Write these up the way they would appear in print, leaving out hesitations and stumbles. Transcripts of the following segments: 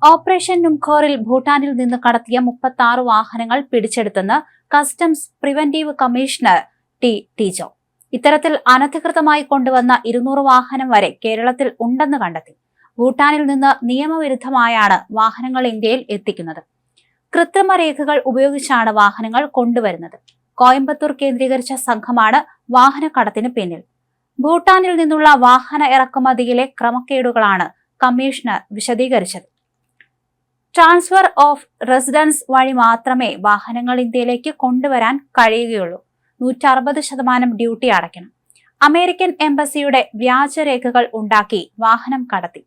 Operation നുംഖോറിൽ ഭൂട്ടാനിൽ നിന്ന് കടത്തിയ 36 വാഹനങ്ങൾ പിടിച്ചെടുത്തെന്ന് കസ്റ്റംസ് പ്രിവന്റീവ് കമ്മീഷണർ ടി ജോ. ഇത്തരത്തിൽ അനധികൃതമായി കൊണ്ടുവന്ന 200 വാഹനം വരെ കേരളത്തിൽ ഉണ്ടെന്ന് കണ്ടെത്തി. ഭൂട്ടാനിൽ നിന്ന് നിയമവിരുദ്ധമായാണ് വാഹനങ്ങൾ ഇന്ത്യയിൽ എത്തിക്കുന്നത്. കൃത്രിമ രേഖകൾ ഉപയോഗിച്ചാണ് വാഹനങ്ങൾ കൊണ്ടുവരുന്നത്. കോയമ്പത്തൂർ കേന്ദ്രീകരിച്ച സംഘമാണ് വാഹനക്കടത്തിന് പിന്നിൽ. ഭൂട്ടാനിൽ നിന്നുള്ള വാഹന ഇറക്കുമതിയിലെ ക്രമക്കേടുകളാണ് കമ്മീഷണർ വിശദീകരിച്ചത്. ട്രാൻസ്ഫർ ഓഫ് റെസിഡൻസ് വഴി മാത്രമേ വാഹനങ്ങൾ ഇന്ത്യയിലേക്ക് കൊണ്ടുവരാൻ കഴിയുകയുള്ളൂ. 160% ഡ്യൂട്ടി അടയ്ക്കണം. അമേരിക്കൻ എംബസിയുടെ വ്യാജരേഖകൾ ഉണ്ടാക്കി വാഹനം കടത്തി.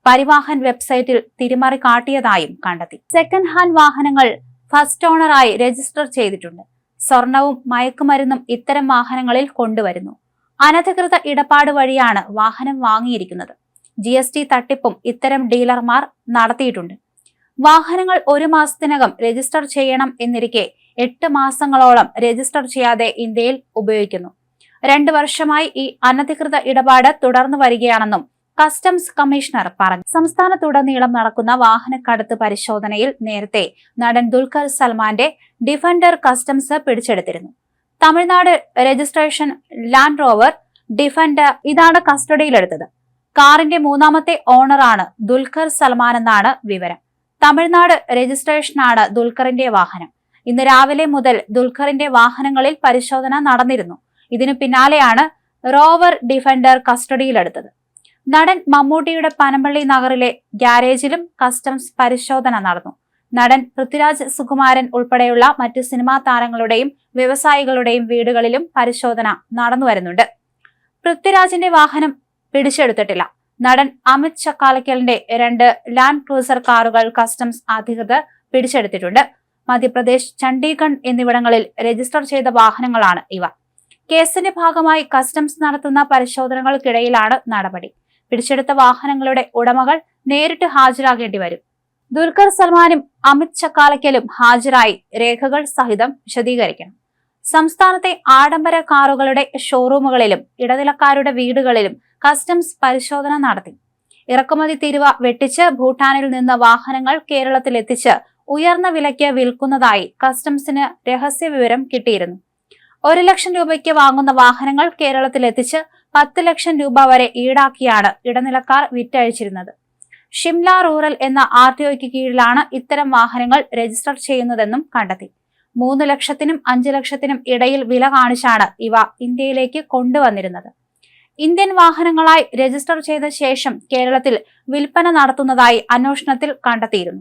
പരിവാഹൻ വെബ്സൈറ്റിൽ തിരിമറി കാട്ടിയതായും കണ്ടെത്തി. സെക്കൻഡ് ഹാൻഡ് വാഹനങ്ങൾ ഫസ്റ്റ് ഓണറായി രജിസ്റ്റർ ചെയ്തിട്ടുണ്ട്. സ്വർണവും മയക്കുമരുന്നും ഇത്തരം വാഹനങ്ങളിൽ കൊണ്ടുവരുന്നു. അനധികൃത ഇടപാട് വഴിയാണ് വാഹനം വാങ്ങിയിരിക്കുന്നത്. GST തട്ടിപ്പും ഇത്തരം ഡീലർമാർ നടത്തിയിട്ടുണ്ട്. വാഹനങ്ങൾ 1 മാസത്തിനകം രജിസ്റ്റർ ചെയ്യണം എന്നിരിക്കെ 8 മാസങ്ങളോളം രജിസ്റ്റർ ചെയ്യാതെ ഇന്ത്യയിൽ ഉപയോഗിക്കുന്നു. 2 വർഷമായി ഈ അനധികൃത ഇടപാട് തുടർന്നു വരികയാണെന്നും കസ്റ്റംസ് കമ്മീഷണർ പറഞ്ഞു. സംസ്ഥാനത്തുടനീളം നടക്കുന്ന വാഹനക്കടത്ത് പരിശോധനയിൽ നേരത്തെ നടൻ ദുൽഖർ സൽമാന്റെ ഡിഫൻഡർ കസ്റ്റംസ് പിടിച്ചെടുത്തിരുന്നു. Tamil Nadu registration land rover defender ഇതാണ് കസ്റ്റഡിയിലെടുത്തത്. കാറിന്റെ 3ാമത്തെ ഓണറാണ് ദുൽഖർ സൽമാൻ എന്നാണ് വിവരം. തമിഴ്നാട് രജിസ്ട്രേഷനാണ് ദുൽഖറിന്റെ വാഹനം. ഇന്ന് രാവിലെ മുതൽ ദുൽഖറിന്റെ വാഹനങ്ങളിൽ പരിശോധന നടന്നിരുന്നു. ഇതിനു പിന്നാലെയാണ് റോവർ ഡിഫൻഡർ കസ്റ്റഡിയിലെടുത്തത്. നടൻ മമ്മൂട്ടിയുടെ പനമ്പള്ളി നഗറിലെ ഗ്യാരേജിലും കസ്റ്റംസ് പരിശോധന നടന്നു. നടൻ പൃഥ്വിരാജ് സുകുമാരൻ ഉൾപ്പെടെയുള്ള മറ്റ് സിനിമാ താരങ്ങളുടെയും വ്യവസായികളുടെയും വീടുകളിലും പരിശോധന നടന്നു വരുന്നുണ്ട്. പൃഥ്വിരാജിന്റെ വാഹനം പിടിച്ചെടുത്തിട്ടില്ല. നടൻ അമിത് ചക്കാലക്കലിന്റെ 2 ലാൻഡ് ക്രൂസർ കാറുകൾ കസ്റ്റംസ് അധികൃതർ പിടിച്ചെടുത്തിട്ടുണ്ട്. മധ്യപ്രദേശ്, ചണ്ഡീഗഡ് എന്നിവിടങ്ങളിൽ രജിസ്റ്റർ ചെയ്ത വാഹനങ്ങളാണ് ഇവ. കേസിന്റെ ഭാഗമായി കസ്റ്റംസ് നടത്തുന്ന പരിശോധനകൾക്കിടയിലാണ് നടപടി. പിടിച്ചെടുത്ത വാഹനങ്ങളുടെ ഉടമകൾ നേരിട്ട് ഹാജരാകേണ്ടി വരും. ദുൽഖർ സൽമാനും അമിത് ചക്കാലക്കലും ഹാജരായി രേഖകൾ സഹിതം വിശദീകരിക്കണം. സംസ്ഥാനത്തെ ആഡംബര കാറുകളുടെ ഷോറൂമുകളിലും ഇടനിലക്കാരുടെ വീടുകളിലും കസ്റ്റംസ് പരിശോധന നടത്തി. ഇറക്കുമതി തീരുവ വെട്ടിച്ച് ഭൂട്ടാനിൽ നിന്ന് വാഹനങ്ങൾ കേരളത്തിൽ എത്തിച്ച് ഉയർന്ന വിലയ്ക്ക് വിൽക്കുന്നതായി കസ്റ്റംസിന് രഹസ്യ വിവരം കിട്ടിയിരുന്നു. 1 ലക്ഷം രൂപയ്ക്ക് വാങ്ങുന്ന വാഹനങ്ങൾ കേരളത്തിൽ എത്തിച്ച് 10 ലക്ഷം രൂപ വരെ ഈടാക്കിയാണ് ഇടനിലക്കാർ വിറ്റഴിച്ചിരുന്നത്. ഷിംല റൂറൽ എന്ന RTOയ്ക്ക് കീഴിലാണ് ഇത്തരം വാഹനങ്ങൾ രജിസ്റ്റർ ചെയ്യുന്നതെന്നും കണ്ടെത്തി. 3 ലക്ഷത്തിനും 5 ലക്ഷത്തിനും ഇടയിൽ വില കാണിച്ചാണ് ഇവ ഇന്ത്യയിലേക്ക് കൊണ്ടുവന്നിരുന്നത്. ഇന്ത്യൻ വാഹനങ്ങളായി രജിസ്റ്റർ ചെയ്ത ശേഷം കേരളത്തിൽ വിൽപ്പന നടത്തുന്നതായി അന്വേഷണത്തിൽ കണ്ടെത്തിയിരുന്നു.